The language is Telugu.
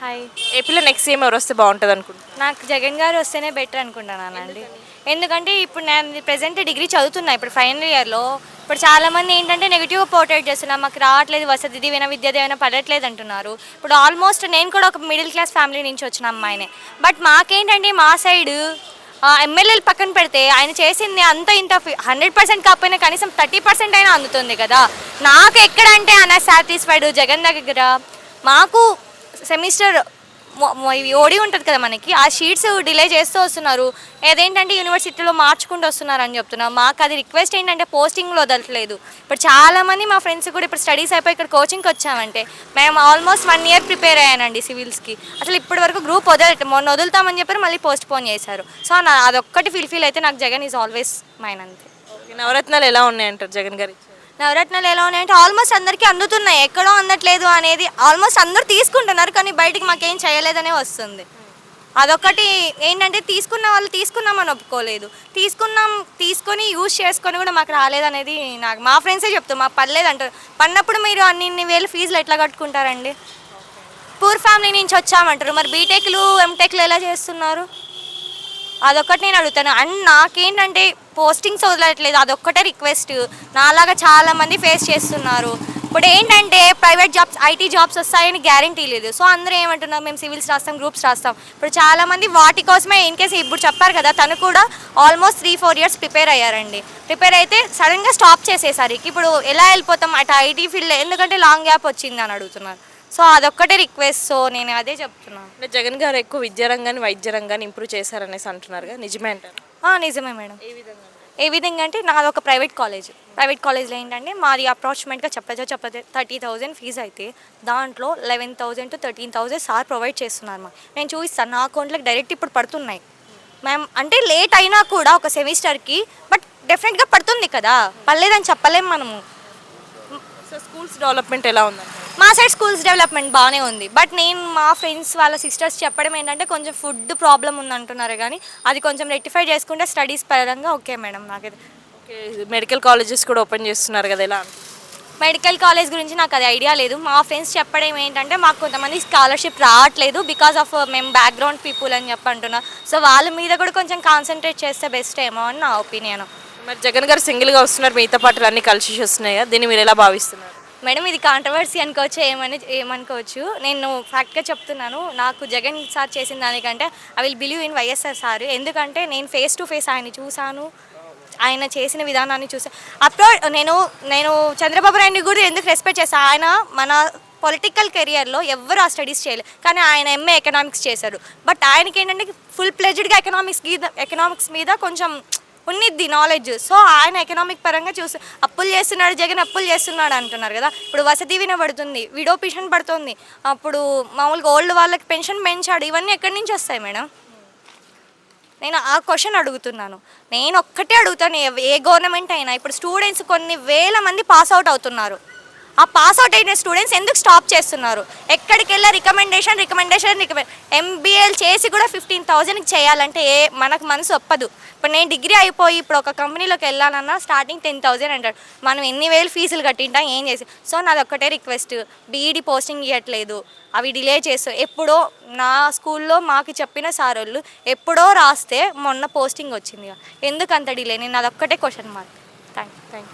హాయ్. ఏపీలో నెక్స్ట్ సీఎం ఎవరు వస్తే బాగుంటుంది అనుకుంటున్నాను? నాకు జగన్ గారు వస్తేనే బెటర్ అనుకుంటున్నానండి. ఎందుకంటే ఇప్పుడు నేను ప్రెజెంట్ డిగ్రీ చదువుతున్నా ఇప్పుడు ఫైనల్ ఇయర్లో. ఇప్పుడు చాలామంది ఏంటంటే నెగిటివ్ పోర్ట్రేట్ చేస్తున్నారు, మాకు రావట్లేదు వసతి దీవెన విద్యా దీవెన పడట్లేదు అంటున్నారు. ఇప్పుడు ఆల్మోస్ట్ నేను కూడా ఒక మిడిల్ క్లాస్ ఫ్యామిలీ నుంచి వచ్చిన అమ్మాయినే. బట్ మాకేంటంటే మా సైడ్ ఎమ్మెల్యేలు పక్కన పెడితే ఆయన చేసింది అంత ఇంత 100% కాకపోయినా కనీసం 30% అయినా అందుతుంది కదా. నాకు ఎక్కడంటే అన్న సాటిస్ఫైడ్ జగన్ దగ్గర. మాకు సెమిస్టర్ ఇవి ఓడి ఉంటుంది కదా మనకి, ఆ షీట్స్ డిలే చేస్తూ వస్తున్నారు. ఏదేంటంటే యూనివర్సిటీలో మార్చుకుంటూ వస్తున్నారు అని చెప్తున్నారు. మాకు అది రిక్వెస్ట్ ఏంటంటే పోస్టింగ్లో వదలట్లేదు. ఇప్పుడు చాలామంది మా ఫ్రెండ్స్ కూడా ఇప్పుడు స్టడీస్ అయిపోయి ఇక్కడ కోచింగ్కి వచ్చామంటే మేము ఆల్మోస్ట్ 1 ఇయర్ ప్రిపేర్ అయ్యానండి సివిల్స్కి. అసలు ఇప్పటి వరకు గ్రూప్ మొన్న వదులుతామని చెప్పారు, మళ్ళీ పోస్ట్ పోన్ చేశారు. సో అదొక్కటి ఫీల్ అయితే నాకు జగన్ ఈజ్ ఆల్వేస్ మైన్ అంతే. నవరత్నాలు ఎలా ఉన్నాయంటారు జగన్ గారి? నవరత్నాలు ఎలా ఉన్నాయంటే ఆల్మోస్ట్ అందరికీ అందుతున్నాయి, ఎక్కడో అందట్లేదు అనేది ఆల్మోస్ట్ అందరూ తీసుకుంటున్నారు, కానీ బయటికి మాకేం చేయలేదనే వస్తుంది. అదొకటి ఏంటంటే తీసుకున్న వాళ్ళు తీసుకున్నామని ఒప్పుకోలేదు, తీసుకొని యూజ్ చేసుకొని కూడా మాకు రాలేదనేది నాకు మా ఫ్రెండ్సే చెప్తారు. మాకు పర్లేదు అంటారు. పడినప్పుడు మీరు అన్ని వేలు ఫీజులు ఎట్లా కట్టుకుంటారండి? పూర్ ఫ్యామిలీ నుంచి వచ్చామంటారు, మరి బీటెక్లు ఎంటెక్లు ఎలా చేస్తున్నారు? అదొక్కటి నేను అడుగుతాను. అండ్ నాకేంటంటే పోస్టింగ్స్ వదలట్లేదు, అదొక్కటే రిక్వెస్ట్. నాలాగా చాలామంది ఫేస్ చేస్తున్నారు. ఇప్పుడు ఏంటంటే ప్రైవేట్ జాబ్స్ ఐటీ జాబ్స్ వస్తాయని గ్యారంటీ లేదు. సో అందరూ ఏమంటున్నారు, మేము సివిల్స్ రాస్తాం, గ్రూప్స్ రాస్తాం. ఇప్పుడు చాలామంది వాటి కోసమే ఇన్ కేసు ఇప్పుడు చెప్పారు కదా, తను కూడా ఆల్మోస్ట్ 3-4 ఇయర్స్ ప్రిపేర్ అయ్యారండి. ప్రిపేర్ అయితే సడన్గా స్టాప్ చేసేసరికి ఇప్పుడు ఎలా వెళ్ళిపోతాం అటు ఐటీ ఫీల్డ్, ఎందుకంటే లాంగ్ గ్యాప్ వచ్చింది అని అడుగుతున్నారు. సో అదొక్కటే రిక్వెస్ట్. సో నేను అదే చెప్తున్నాను. అంటే జగన్ గారు ఎక్కువ విద్యా రంగాన్ని వైద్య రంగాన్ని ఇంప్రూవ్ చేశారనేసి అంటున్నారు, నిజమే అంటారు? నిజమే మేడం. ఏ విధంగా అంటే నాది ఒక ప్రైవేట్ కాలేజ్లో ఏంటంటే మాది అప్రాక్సిమేట్గా చెప్పచ్చు 30,000 ఫీజు అయితే దాంట్లో 11,000 to 13,000 సార్ ప్రొవైడ్ చేస్తున్నారు. నేను చూపిస్తాను, నా అకౌంట్లోకి డైరెక్ట్ ఇప్పుడు పడుతున్నాయి మ్యామ్. అంటే లేట్ అయినా కూడా ఒక సెమిస్టర్కి బట్ డెఫినెట్గా పడుతుంది కదా, పర్లేదని చెప్పలేము మనము. సో స్కూల్స్ డెవలప్మెంట్ ఎలా ఉందండి? మా సైడ్ స్కూల్స్ డెవలప్మెంట్ బాగానే ఉంది. బట్ నేను మా ఫ్రెండ్స్ వాళ్ళ సిస్టర్స్ చెప్పడం ఏంటంటే కొంచెం ఫుడ్ ప్రాబ్లం ఉందంటున్నారు, కానీ అది కొంచెం రెక్టిఫై చేసుకుంటే స్టడీస్ పరంగా ఓకే మేడం. నాకైతే ఓకే. మెడికల్ కాలేజెస్ కూడా ఓపెన్ చేస్తున్నారు కదా, ఎలా? మెడికల్ కాలేజ్ గురించి నాకు అది ఐడియా లేదు. మా ఫ్రెండ్స్ చెప్పడం ఏంటంటే మాకు కొంతమంది స్కాలర్షిప్ రావట్లేదు బికాస్ ఆఫ్ మేము బ్యాక్గ్రౌండ్ పీపుల్ అని చెప్పి అంటున్నారు. సో వాళ్ళ మీద కూడా కొంచెం కాన్సన్ట్రేట్ చేస్తే బెస్ట్ ఏమో అని నా ఒపీనియన్. మరి జగన్ గారు సింగిల్గా వస్తున్నారు, మిగతా పార్టీలు అన్నీ కలిసి వస్తున్నాయి కదా, దీన్ని మీరు ఎలా భావిస్తున్నారు? మేడం ఇది కాంట్రవర్సీ అనుకోవచ్చు, ఏమనుకోవచ్చు. నేను ఫ్యాక్ట్గా చెప్తున్నాను, నాకు జగన్ సార్ చేసిన దానికంటే I will believe in YSR sir. ఎందుకంటే నేను ఫేస్ టు ఫేస్ ఆయన చూశాను, ఆయన చేసిన విధానాన్ని చూసాను. నేను చంద్రబాబు నాయుడు కూడా ఎందుకు రెస్పెక్ట్ చేస్తాను, ఆయన మన పొలిటికల్ కెరియర్లో ఎవరు ఆ స్టడీస్ చేయలేదు, కానీ ఆయన ఎంఏ ఎకనామిక్స్ చేశారు. బట్ ఆయనకి ఏంటంటే ఫుల్ ప్లెజ్డ్గా ఎకనామిక్స్ మీద కొంచెం ఉన్నిద్ది నాలెడ్జ్. సో ఆయన ఎకనామిక్ పరంగా అప్పులు చేస్తున్నాడు, జగన్ అప్పులు చేస్తున్నాడు అంటున్నారు కదా. ఇప్పుడు వసతి దీవెన పడుతుంది, విడో పెన్షన్ పడుతుంది, అప్పుడు మామూలుగా ఓల్డ్ వాళ్ళకి పెన్షన్ పెంచాడు. ఇవన్నీ ఎక్కడి నుంచి వస్తాయి మేడం? నేను ఆ క్వశ్చన్ అడుగుతున్నాను. నేను ఒక్కటే అడుగుతాను, ఏ గవర్నమెంట్ అయినా ఇప్పుడు స్టూడెంట్స్ కొన్ని వేల మంది పాస్ అవుట్ అవుతున్నారు. ఆ పాస్ అవుట్ అయిన స్టూడెంట్స్ ఎందుకు స్టాప్ చేస్తున్నారు? ఎక్కడికి వెళ్ళా రికమెండేషన్ ఎంబీఏలు చేసి కూడా 15,000కి చేయాలంటే మనకు మనసు ఒప్పదు. ఇప్పుడు నేను డిగ్రీ అయిపోయి ఇప్పుడు ఒక కంపెనీలోకి వెళ్ళాలన్నా స్టార్టింగ్ 10,000 అంటాడు. మనం ఎన్ని వేలు ఫీజులు కట్టింటాం ఏం చేసి. సో నాది ఒక్కటే రిక్వెస్ట్, బీఈడి పోస్టింగ్ ఇవ్వట్లేదు, అవి డిలే చేస్తారు. ఎప్పుడో నా స్కూల్లో మాకు చెప్పిన సార్ వాళ్ళు ఎప్పుడో రాస్తే మొన్న పోస్టింగ్ వచ్చింది, ఎందుకు అంత డిలే? నేను అదొక్కటే క్వశ్చన్ మార్క్. Thank you.